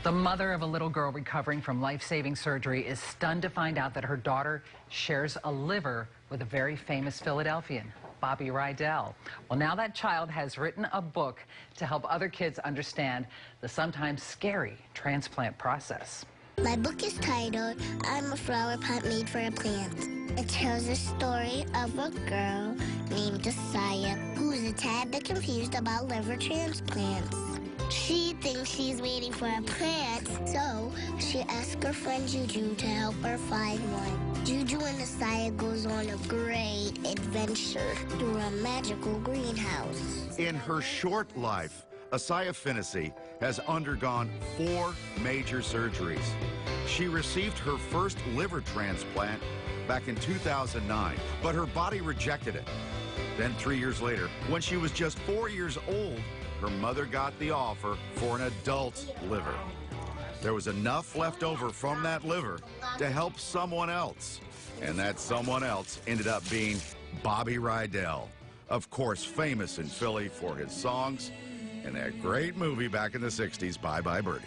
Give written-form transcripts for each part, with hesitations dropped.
The mother of a little girl recovering from life-saving surgery is stunned to find out that her daughter shares a liver with a very famous Philadelphian, Bobby Rydell. Well, now that child has written a book to help other kids understand the sometimes scary transplant process. My book is titled, I'm a Flower Pot Made for a Plant. It tells the story of a girl named Assiah who's a tad bit confused about liver transplants. She thinks she's waiting for a plant, so she asks her friend Juju to help her find one. Juju and Assiah goes on a great adventure through a magical greenhouse. In her short life, Assiah Finnessy has undergone 4 major surgeries. She received her first liver transplant back in 2009, but her body rejected it. Then 3 years later, when she was just 4 years old, her mother got the offer for an adult liver. There was enough left over from that liver to help someone else. And that someone else ended up being Bobby Rydell, of course famous in Philly for his songs and that great movie back in the 60s, Bye Bye Birdie.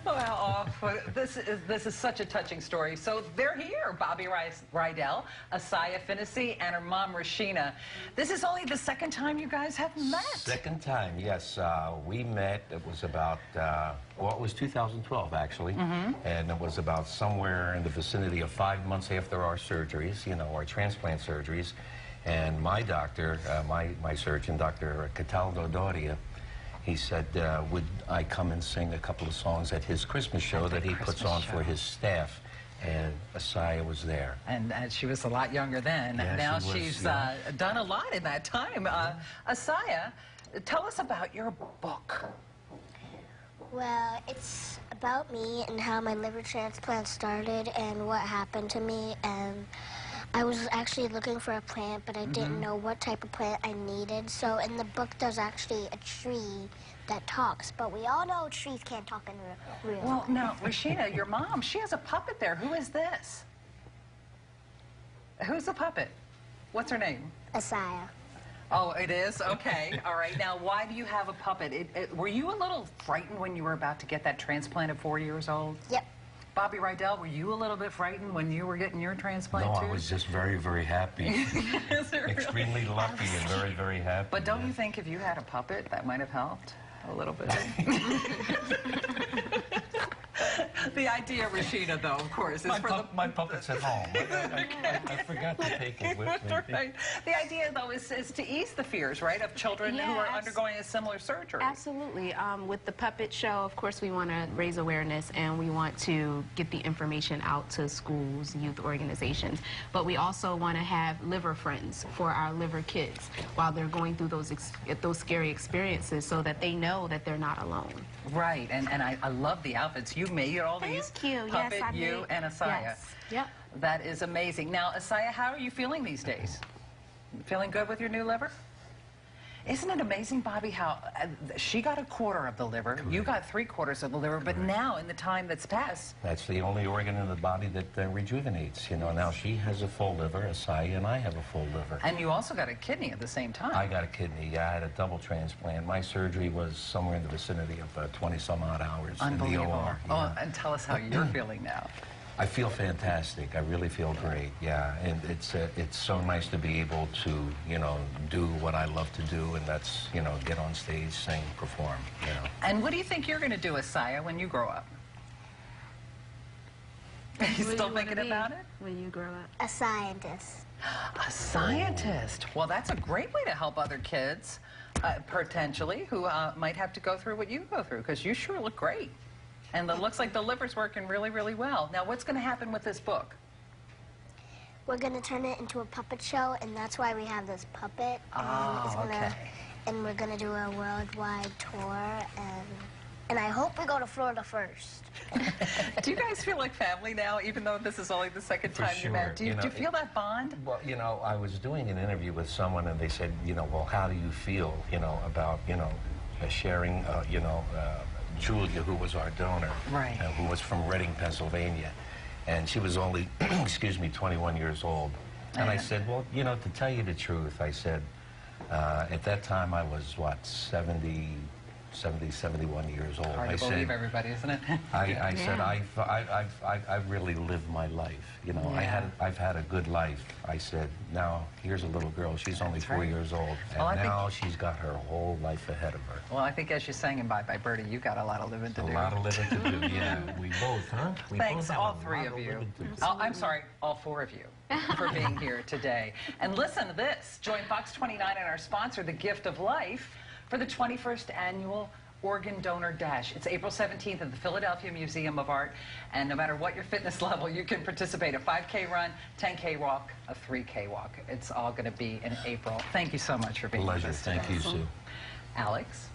Well, this is such a touching story. So they're here, Bobby Rydell, Assiah Finnessy, and her mom, Rashina. This is only the second time you guys have met. Second time, yes. We met, it was about, well, it was 2012, actually. And it was about somewhere in the vicinity of 5 months after our surgeries, you know, our transplant surgeries. And my doctor, my surgeon, Dr. Cataldo Doria, he said, would I come and sing a couple of songs at his Christmas show that he puts on for his staff? And Assiah was there. And she was a lot younger then. Yeah, now she's done a lot in that time. Assiah, tell us about your book. Well, it's about me and how my liver transplant started and what happened to me. And I was actually looking for a plant, but I didn't know what type of plant I needed. So in the book, there's actually a tree that talks, but we all know trees can't talk in real life. Well, now, Rashina, your mom, she has a puppet there. Who is this? Who's the puppet? What's her name? Assiah. Oh, it is? Okay. All right. Now, why do you have a puppet? Were you a little frightened when you were about to get that transplant at 4 years old? Yep. Bobby Rydell, were you a little bit frightened when you were getting your transplant No, too? I was just very, very happy. Extremely lucky and very, very happy. But don't you think if you had a puppet, that might have helped a little bit? The idea, Rashina, though, of course, is my puppet's at home. I forgot to take it with me. Right. The idea, though, is to ease the fears, right, of children who are undergoing a similar surgery. Absolutely. With the puppet show, of course, we want to raise awareness and we want to get the information out to schools, youth organizations. But we also want to have liver friends for our liver kids while they're going through those scary experiences so that they know that they're not alone. Right. And I love the outfits. You made all these. Thank you. Puppet, yes, you and Assiah. Yes. Yep. That is amazing. Now, Assiah, how are you feeling these days? Feeling good with your new liver? Isn't it amazing, Bobby, how she got 1/4 of the liver, Correct. You got 3/4 of the liver, but now, in the time that's passed... That's the only organ in the body that rejuvenates. You know, now she has a full liver, Assiah, and I have a full liver. And you also got a kidney at the same time. I got a kidney. Yeah, I had a double transplant. My surgery was somewhere in the vicinity of 20-some-odd hours in the OR. Oh, and tell us how you're feeling now. I feel fantastic. I really feel great, yeah. And it's so nice to be able to, you know, do what I love to do, and that's, you know, get on stage, sing, perform, you know. And what do you think you're going to do, Assiah, when you grow up? You still thinking about it? When you grow up? A scientist. A scientist. Well, that's a great way to help other kids, potentially, who might have to go through what you go through, because you sure look great. And it looks like the liver's working really, really well. Now, what's going to happen with this book? We're going to turn it into a puppet show, and that's why we have this puppet. And we're going to do a worldwide tour, and I hope we go to Florida first. Do you guys feel like family now, even though this is only the second time you met? Do you feel that bond? Well, you know, I was doing an interview with someone, and they said, you know, well, how do you feel, you know, about, you know, sharing, you know, Julia, who was our donor, right, who was from Reading, Pennsylvania, and she was only, excuse me, 21 years old. And I said, well, you know, to tell you the truth, I said, at that time I was, what, 70, 70, 71 years old. Hard to believe everybody, isn't it? I said, I've really lived my life. You know, I've had a good life. I said, now here's a little girl. She's only 4 years old, and now she's got her whole life ahead of her. Well, I think as you sang in Bye Bye Birdie, you got a lot of living to do. A lot of living to do. Yeah, we both, huh? Thanks, all three of you. I'm sorry, all four of you, for being here today. And listen to this. Join Fox 29 and our sponsor, The Gift of Life, for the 21st Annual Organ Donor Dash. It's April 17th at the Philadelphia Museum of Art, and no matter what your fitness level, you can participate. A 5K run, 10K walk, a 3K walk. It's all going to be in April. Thank you so much for being with us today. Thank you, Sue. Alex?